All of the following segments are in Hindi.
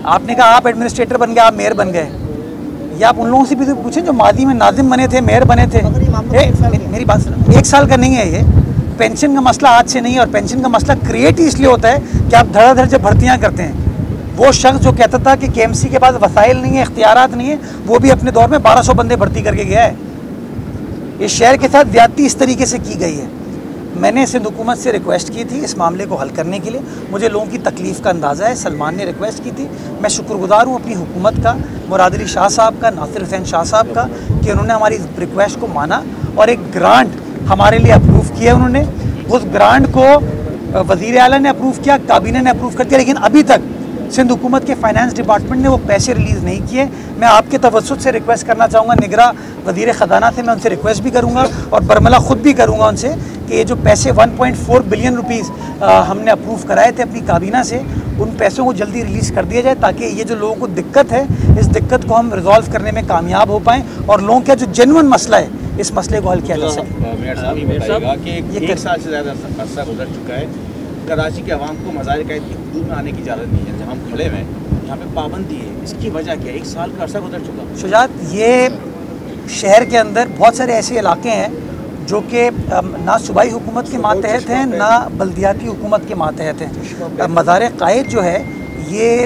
आपने कहा आप एडमिनिस्ट्रेटर बन गए, आप मेयर बन गए, या आप उन लोगों से भी तो पूछें जो मादी में नाजिम बने थे, मेयर बने थे। मेरी बात सुनो, 1 साल का नहीं है ये। पेंशन का मसला आज से नहीं है, और पेंशन का मसला क्रिएट ही इसलिए होता है कि आप धड़ाधड़ जब भर्तियाँ करते हैं। वो शख्स जो कहता था कि केएमसी के पास वसाइल नहीं है, इख्तियारात नहीं है, वो भी अपने दौर में 1200 बंदे भर्ती करके गया है। इस शहर के साथ ज्यादती इस तरीके से की गई है। मैंने सिंध हुकूमत से रिक्वेस्ट की थी इस मामले को हल करने के लिए। मुझे लोगों की तकलीफ़ का अंदाज़ा है। सलमान ने रिक्वेस्ट की थी। मैं शुक्रगुजार हूँ अपनी हुकूमत का, मुराद अली शाह साहब का, नासिर हुसैन शाह साहब का, कि उन्होंने हमारी इस रिक्वेस्ट को माना और एक ग्रांट हमारे लिए अप्रूव किया। उन्होंने उस ग्रांट को वज़ीर आला ने अप्रूव किया, काबीना ने अप्रूव कर दिया, लेकिन अभी तक सिंध हुकूमत के फाइनेंस डिपार्टमेंट ने वो पैसे रिलीज़ नहीं किए। मैं आपके तवज्जुह से रिक्वेस्ट करना चाहूँगा, निगरा वज़ीर ख़जाना से मैं उनसे रिक्वेस्ट भी करूँगा और बरमला ख़ुद भी करूँगा उनसे कि ये जो पैसे 1.4 बिलियन रुपीज़ हमने अप्रूव कराए थे अपनी काबीना से, उन पैसों को जल्दी रिलीज़ कर दिया जाए, ताकि ये जो लोगों को दिक्कत है, इस दिक्कत को हम रिजॉल्व करने में कामयाब हो पाएँ और लोगों का जो जेन्युइन मसला है, इस मसले को हल किया जा सके। मेयर साहब कि 1 साल से ज़्यादा अर्सा गुजर चुका है, कराची के अवाम को मज़ार क़ैद की हदूद में आने की इजाज़त नहीं है। जहाँ हम खड़े हैं यहाँ पे पाबंदी है, इसकी वजह क्या है? 1 साल का अर्सा गुजर चुका। शुजात, ये शहर के अंदर बहुत सारे ऐसे इलाके हैं जो कि ना सूबाई हुकूमत के मातहत हैं, ना बल्दियाती हुकूमत के मातहत हैं। मज़ार क़ायद जो है ये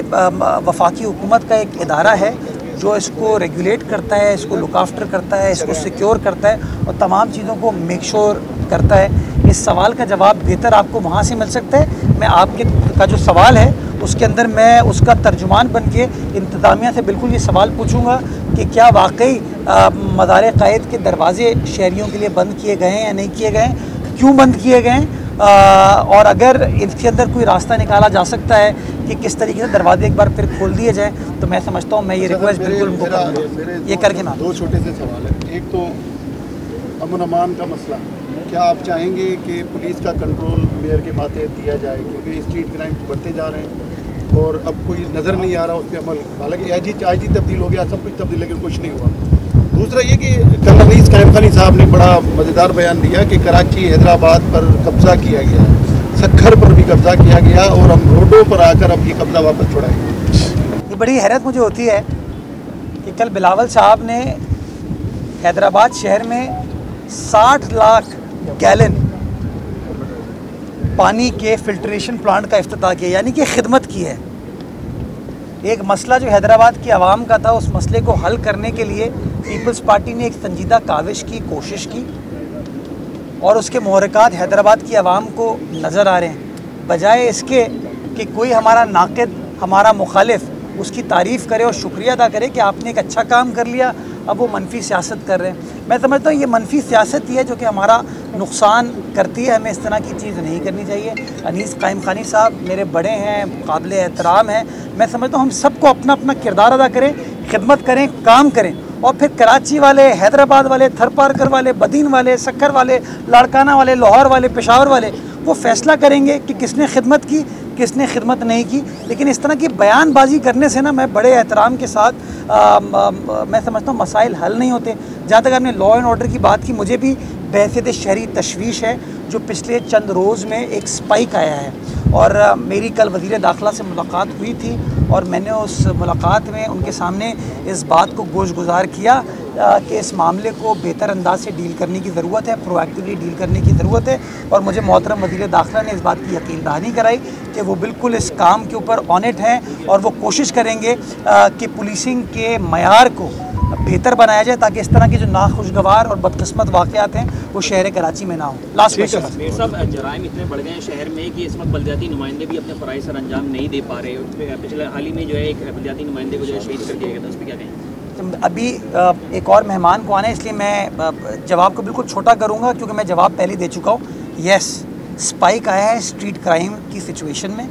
वफाकी हुकूमत का एक इदारा है जो इसको रेगुलेट करता है, इसको लुक आफ्टर करता है, इसको सिक्योर करता है और तमाम चीज़ों को मेक श्योर करता है। इस सवाल का जवाब बेहतर आपको वहाँ से मिल सकता है। मैं आपके का जो सवाल है उसके अंदर मैं उसका तर्जुमान बन के इंतज़ामिया से बिल्कुल ये सवाल पूछूंगा कि क्या वाकई मज़ार क़ायद के दरवाज़े शहरियों के लिए बंद किए गए हैं या नहीं किए गए हैं, क्यों बंद किए गए हैं, और अगर इसके अंदर कोई रास्ता निकाला जा सकता है कि किस तरीके से दरवाजे एक बार फिर खोल दिए जाए, तो मैं समझता हूँ मैं ये रिक्वेस्ट बिल्कुल उनको करूँगा। ये करके ना 2 छोटे से सवाल है। एक तो अमन अमान का मसला, क्या आप चाहेंगे कि पुलिस का कंट्रोल मेयर के माथे दिया जाए, क्योंकि स्ट्रीट क्राइम बढ़ते जा रहे हैं और अब कोई नज़र नहीं आ रहा उस पर अमल। हालांकि आई जी तब्दील हो गया, सब कुछ तब्दील, लेकिन कुछ नहीं हुआ। दूसरा ये कि कल रईस कायम खानी साहब ने बड़ा मज़ेदार बयान दिया कि कराची हैदराबाद पर कब्ज़ा किया गया, सक्खर पर भी कब्ज़ा किया गया और हम रोडों पर आकर अब ये कब्ज़ा वापस छुड़ाएंगे। ये बड़ी हैरत मुझे होती है कि कल बिलावल साहब ने हैदराबाद शहर में 60 लाख गैलन पानी के फिल्ट्रेशन प्लांट का इफ्तिताह किया, यानी कि खिदमत की है। एक मसला जो हैदराबाद की आवाम का था, उस मसले को हल करने के लिए पीपल्स पार्टी ने एक संजीदा काविश की, कोशिश की, और उसके मुहरकात हैदराबाद की आवाम को नज़र आ रहे हैं। बजाय इसके कि कोई हमारा नाक़िद, हमारा मुखालिफ उसकी तारीफ़ करे और शुक्रिया अदा करे कि आपने एक अच्छा काम कर लिया, अब वो मनफी सियासत कर रहे हैं। मैं समझता हूँ ये मनफी सियासत ही है जो कि हमारा नुकसान करती है। हमें इस तरह की चीज़ नहीं करनी चाहिए। अनीस कायम खानी साहब मेरे बड़े हैं, काबिल एहतराम हैं। मैं समझता हूँ हम सबको अपना अपना किरदार अदा करें, खिदमत करें, काम करें, और फिर कराची वाले, हैदराबाद वाले, थरपारकर वाले, बदीन वाले, सक्कर वाले, लाड़काना वाले, लाहौर वाले, पेशावर वाले वो फ़ैसला करेंगे कि किसने खिदमत की, किसने खिदमत नहीं की। लेकिन इस तरह की बयानबाजी करने से ना, मैं बड़े एहतराम के साथ मैं समझता हूँ मसाइल हल नहीं होते। जहाँ तक आपने लॉ एंड ऑर्डर की बात की, मुझे भी बहसियत शहरी तशवीश है जो पिछले चंद रोज़ में एक स्पाइक आया है, और मेरी कल वज़ीर दाखिला से मुलाकात हुई थी और मैंने उस मुलाकात में उनके सामने इस बात को गोश गुजार किया कि इस मामले को बेहतर अंदाज से डील करने की ज़रूरत है, प्रोएक्टिवली डील करने की ज़रूरत है। और मुझे मोहतरम वज़ीर दाखिला ने इस बात की यकीन दहानी कराई कि वो बिल्कुल इस काम के ऊपर ऑन इट हैं और वो कोशिश करेंगे कि पुलिसिंग के मयार को बेहतर बनाया जाए, ताकि इस तरह के जो नाखुशगवार और बदकिस्मत वाक़यात हैं वो शहर कराची में ना हो। लास्ट क्वेश्चन साहब, जराइम इतने बढ़ गए हैं शहर में कि इस वक्त बल्दियाती नुमाइंदे भी अपने फ़राइज़ सर अंजाम नहीं दे पा रहे। पिछले हाल ही में जो है एक बल्दियाती नुमाइंदे को जो है शहीद कर दिया गया था, उस पर क्या कहें? अभी एक और मेहमान को आना है, इसलिए मैं जवाब को बिल्कुल छोटा करूँगा क्योंकि मैं जवाब पहले दे चुका हूँ। येस, स्पाइक आया है स्ट्रीट क्राइम की सिचुएशन में,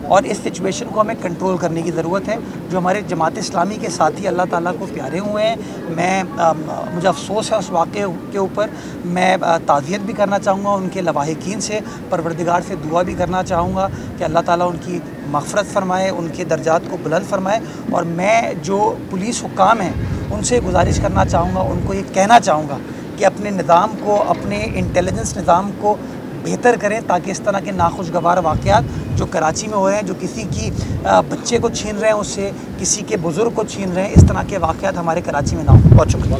और इस सिचुएशन को हमें कंट्रोल करने की ज़रूरत है। जो हमारे जमात इस्लामी के साथी अल्लाह ताला को प्यारे हुए हैं, मुझे अफसोस है उस वाक़े के ऊपर। मैं ताज़ियत भी करना चाहूँगा उनके लवाहिकीन से, परवरदिगार से दुआ भी करना चाहूँगा कि अल्लाह ताला उनकी मग़फ़रत फ़रमाए, उनके दर्जात को बुलंद फ़रमाए। और मैं जो पुलिस हुक्काम हैं उनसे गुजारिश करना चाहूँगा, उनको ये कहना चाहूँगा कि अपने निज़ाम को, अपने इंटेलिजेंस निज़ाम को बेहतर करें, ताकि इस तरह के नाखुशगवार वाक़यात जो कराची में हो रहे हैं, जो किसी की बच्चे को छीन रहे हैं उससे, किसी के बुज़ुर्ग को छीन रहे हैं, इस तरह के वाक़यात हमारे कराची में ना हो। बहुत शुक्रिया।